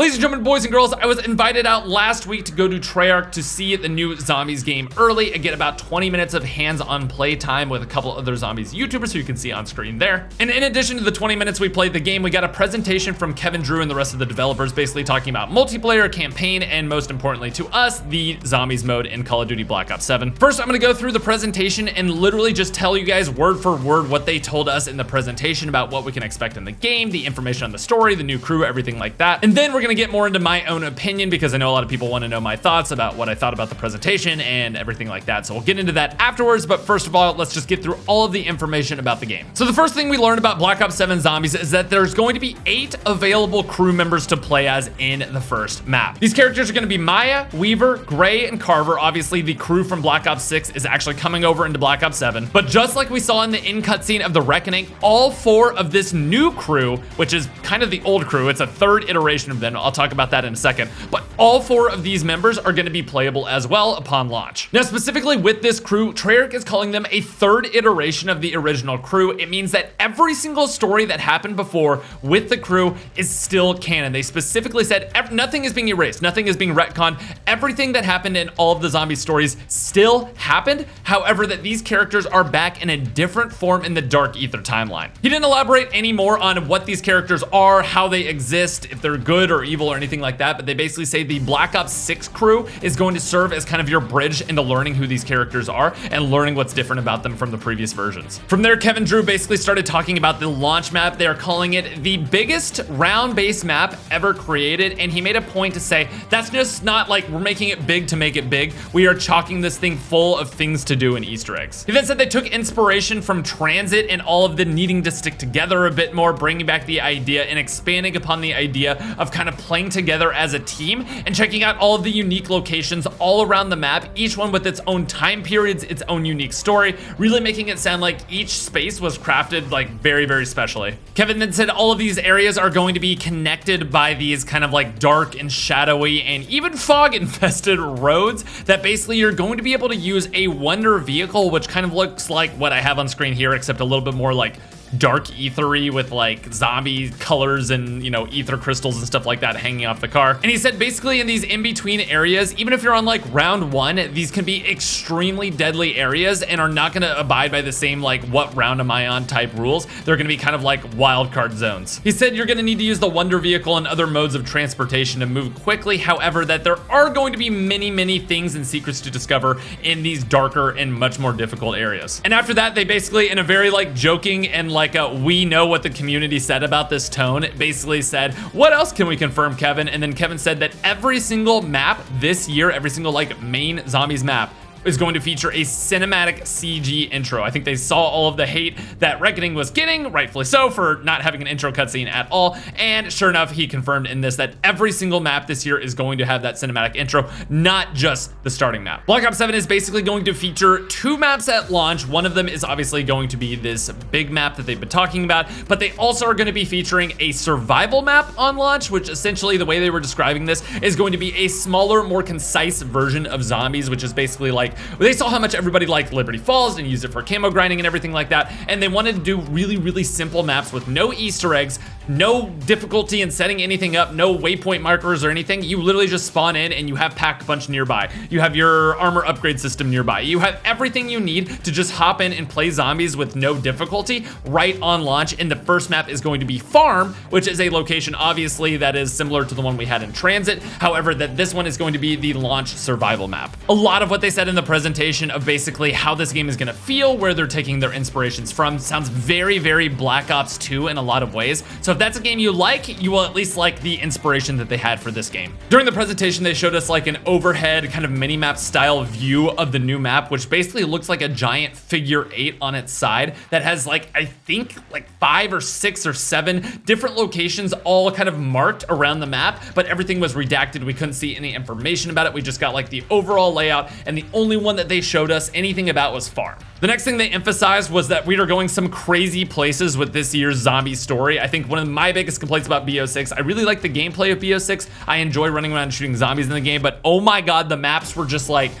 Ladies and gentlemen, boys and girls, I was invited out last week to go to Treyarch to see the new Zombies game early and get about 20 minutes of hands-on play time with a couple other Zombies YouTubers who you can see on screen there. And in addition to the 20 minutes we played the game, we got a presentation from Kevin Drew and the rest of the developers basically talking about multiplayer, campaign, and most importantly to us, the Zombies mode in Call of Duty Black Ops 7. First, I'm gonna go through the presentation and literally just tell you guys word for word what they told us in the presentation about what we can expect in the game, the information on the story, the new crew, everything like that. And then we're gonna get more into my own opinion because I know a lot of people want to know my thoughts about what I thought about the presentation and everything like that. So we'll get into that afterwards, but first of all, let's just get through all of the information about the game. So the first thing we learned about Black Ops 7 Zombies is that there's going to be 8 available crew members to play as in the first map. These characters are gonna be Maya, Weaver, Gray, and Carver. Obviously, the crew from Black Ops 6 is actually coming over into Black Ops 7. But just like we saw in the end cutscene of The Reckoning, all 4 of this new crew, which is kind of the old crew, it's a third iteration of them, I'll talk about that in a second, but all 4 of these members are going to be playable as well upon launch. Now, specifically with this crew, Treyarch is calling them a third iteration of the original crew. It means that every single story that happened before with the crew is still canon. They specifically said nothing is being erased, nothing is being retconned. Everything that happened in all of the zombie stories still happened. However, that these characters are back in a different form in the Dark Ether timeline. He didn't elaborate any more on what these characters are, how they exist, if they're good or evil or anything like that, but they basically say the Black Ops 6 crew is going to serve as kind of your bridge into learning who these characters are and learning what's different about them from the previous versions. From there, Kevin Drew basically started talking about the launch map. They are calling it the biggest round-based map ever created, and he made a point to say that's just not like we're making it big to make it big. We are chalking this thing full of things to do and Easter eggs. He then said they took inspiration from Tranzit and all of the needing to stick together a bit more, bringing back the idea and expanding upon the idea of kind of playing together as a team and checking out all of the unique locations all around the map, each one with its own time periods, its own unique story, really making it sound like each space was crafted like very, very specially. Kevin then said all of these areas are going to be connected by these kind of like dark and shadowy and even fog infested roads that basically you're going to be able to use a wonder vehicle, which kind of looks like what I have on screen here, except a little bit more like dark ethery with like zombie colors and, you know, ether crystals and stuff like that hanging off the car. And he said basically in these in-between areas, even if you're on like round 1, these can be extremely deadly areas and are not gonna abide by the same like what round am I on type rules. They're gonna be kind of like wild card zones. He said you're gonna need to use the wonder vehicle and other modes of transportation to move quickly. However, that there are going to be many things and secrets to discover in these darker and much more difficult areas. And after that, they basically, in a very like joking and like we know what the community said about this tone, basically said, what else can we confirm, Kevin? And then Kevin said that every single map this year, every single like main Zombies map is going to feature a cinematic CG intro. I think they saw all of the hate that Reckoning was getting, rightfully so, for not having an intro cutscene at all. And sure enough, he confirmed in this that every single map this year is going to have that cinematic intro, not just the starting map. Black Ops 7 is basically going to feature 2 maps at launch. One of them is obviously going to be this big map that they've been talking about, but they also are going to be featuring a survival map on launch, which essentially the way they were describing this is going to be a smaller, more concise version of Zombies, which is basically like, they saw how much everybody liked Liberty Falls and used it for camo grinding and everything like that, and they wanted to do really simple maps with no Easter eggs, no difficulty in setting anything up, no waypoint markers or anything. You literally just spawn in and you have Pack Punch nearby. You have your armor upgrade system nearby. You have everything you need to just hop in and play Zombies with no difficulty right on launch. And the first map is going to be Farm, which is a location obviously that is similar to the one we had in Transit. However, that this one is going to be the launch survival map. A lot of what they said in the presentation of basically how this game is going to feel, where they're taking their inspirations from, sounds very Black Ops 2 in a lot of ways. So if that's a game you like, you will at least like the inspiration that they had for this game. During the presentation, they showed us like an overhead kind of mini-map style view of the new map, which basically looks like a giant figure 8 on its side that has like, I think like 5 or 6 or 7 different locations all kind of marked around the map, but everything was redacted. We couldn't see any information about it. We just got like the overall layout, and the only one that they showed us anything about was Farm. The next thing they emphasized was that we are going some crazy places with this year's zombie story. I think one of my biggest complaints about BO6, I really like the gameplay of BO6. I enjoy running around and shooting zombies in the game, but oh my god, the maps were just like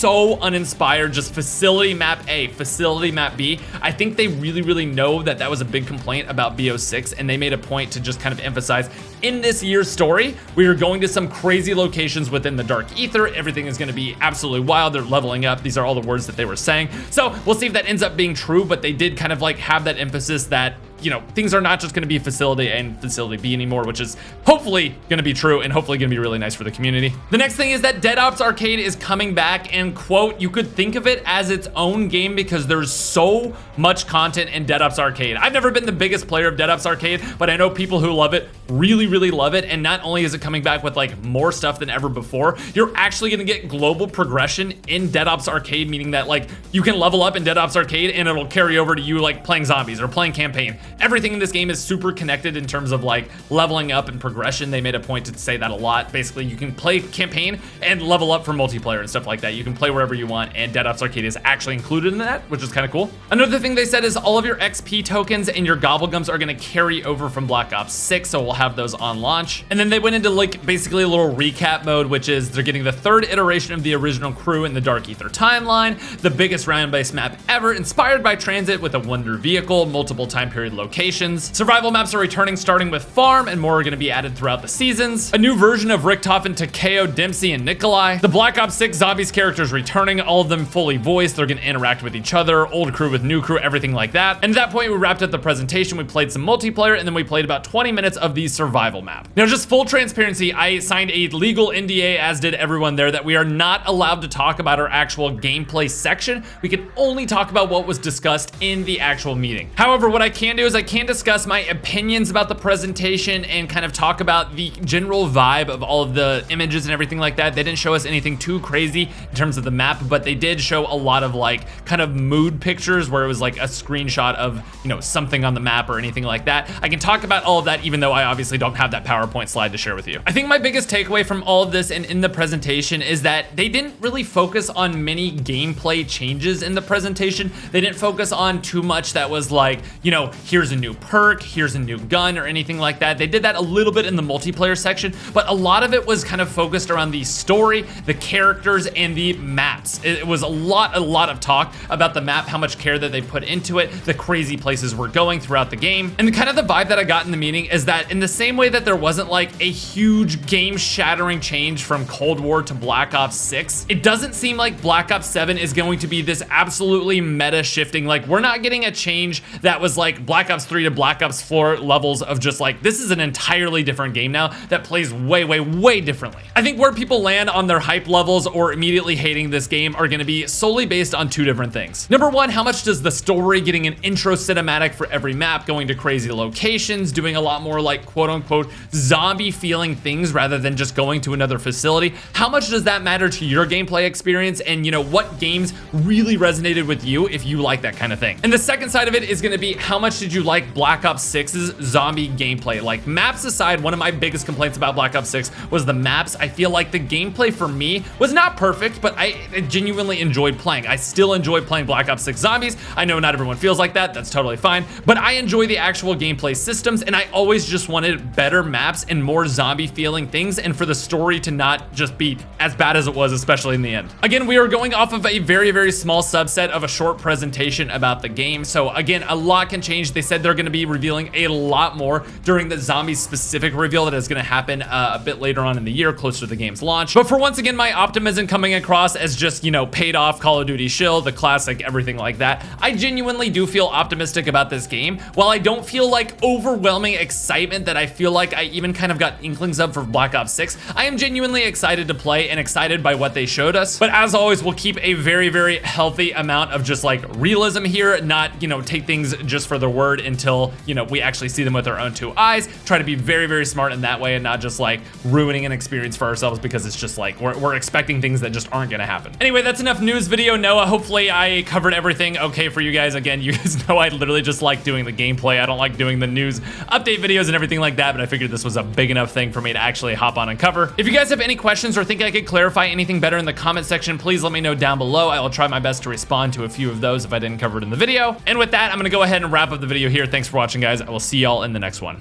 so uninspired, just facility map A, facility map B. I think they really know that that was a big complaint about BO6, and they made a point to just kind of emphasize in this year's story, we are going to some crazy locations within the dark ether. Everything is going to be absolutely wild. They're leveling up. These are all the words that they were saying. So we'll see if that ends up being true, but they did kind of like have that emphasis that, you know, things are not just going to be facility A and facility B anymore, which is hopefully going to be true and hopefully going to be really nice for the community. The next thing is that Dead Ops Arcade is coming back, and quote, you could think of it as its own game because there's so much content in Dead Ops Arcade. I've never been the biggest player of Dead Ops Arcade, but I know people who love it, really love it. And not only is it coming back with like more stuff than ever before, you're actually going to get global progression in Dead Ops Arcade, meaning that like you can level up in Dead Ops Arcade and it'll carry over to you like playing zombies or playing campaign. Everything in this game is super connected in terms of like leveling up and progression. They made a point to say that a lot. Basically, you can play campaign and level up for multiplayer and stuff like that. You can play wherever you want, and Dead Ops Arcade is actually included in that, which is kind of cool. Another thing they said is all of your XP tokens and your Gobblegums are going to carry over from Black Ops 6, so we'll have those on launch. And then they went into like basically a little recap mode, which is they're getting the third iteration of the original crew in the Dark Ether timeline, the biggest round-based map ever, inspired by Tranzit with a wonder vehicle, multiple time period locations. Survival maps are returning, starting with Farm, and more are going to be added throughout the seasons. A new version of Richtofen, Takeo, Dempsey, and Nikolai. The Black Ops 6 Zombies characters returning, all of them fully voiced. They're going to interact with each other, old crew with new crew, everything like that. And at that point, we wrapped up the presentation. We played some multiplayer, and then we played about 20 minutes of the survival map. Now, just full transparency, I signed a legal NDA, as did everyone there, that we are not allowed to talk about our actual gameplay section. We can only talk about what was discussed in the actual meeting. However, what I can do is I can discuss my opinions about the presentation and kind of talk about the general vibe of all of the images and everything like that. They didn't show us anything too crazy in terms of the map, but they did show a lot of like kind of mood pictures where it was like a screenshot of, you know, something on the map or anything like that. I can talk about all of that, even though I obviously don't have that PowerPoint slide to share with you. I think my biggest takeaway from all of this and in the presentation is that they didn't really focus on many gameplay changes in the presentation. They didn't focus on too much that was like, you know, here's a new perk, here's a new gun or anything like that. They did that a little bit in the multiplayer section, but a lot of it was kind of focused around the story, the characters, and the maps. It was a lot of talk about the map, how much care that they put into it, the crazy places we're going throughout the game. And kind of the vibe that I got in the meeting is that in the same way that there wasn't like a huge game-shattering change from Cold War to Black Ops 6, it doesn't seem like Black Ops 7 is going to be this absolutely meta shifting. Like, we're not getting a change that was like Black Ops 3 to Black Ops 4 levels of just like, this is an entirely different game now that plays way differently. I think where people land on their hype levels or immediately hating this game are going to be solely based on two different things. Number one, how much does the story, getting an intro cinematic for every map, going to crazy locations, doing a lot more like quote unquote zombie feeling things rather than just going to another facility, how much does that matter to your gameplay experience? And you know, what games really resonated with you if you like that kind of thing? And the second side of it is going to be how much did you like Black Ops 6's zombie gameplay? Like, maps aside, one of my biggest complaints about Black Ops 6 was the maps. I feel like the gameplay for me was not perfect, but I genuinely enjoyed playing. I still enjoy playing Black Ops 6 Zombies. I know not everyone feels like that. That's totally fine. But I enjoy the actual gameplay systems, and I always just wanted better maps and more zombie feeling things, and for the story to not just be as bad as it was, especially in the end. Again, we are going off of a very small subset of a short presentation about the game. So again, a lot can change. They said they're going to be revealing a lot more during the Zombies specific reveal that is going to happen a bit later on in the year, closer to the game's launch. But for once again, my optimism coming across as just, you know, paid off Call of Duty shill, the classic, everything like that. I genuinely do feel optimistic about this game. While I don't feel like overwhelming excitement that I feel like I even kind of got inklings of for Black Ops 6, I am genuinely excited to play and excited by what they showed us. But as always, we'll keep a very healthy amount of just like realism here, not, you know, take things just for their word until, you know, we actually see them with our own two eyes. Try to be very smart in that way and not just like ruining an experience for ourselves because it's just like we're expecting things that just aren't gonna happen. Anyway, that's enough news video, Noah. Hopefully I covered everything okay for you guys. Again, you guys know I literally just like doing the gameplay. I don't like doing the news update videos and everything like that, but I figured this was a big enough thing for me to actually hop on and cover. If you guys have any questions or think I could clarify anything better in the comment section, please let me know down below. I will try my best to respond to a few of those if I didn't cover it in the video. And with that, I'm gonna go ahead and wrap up the video here. Thanks for watching, guys. I will see y'all in the next one.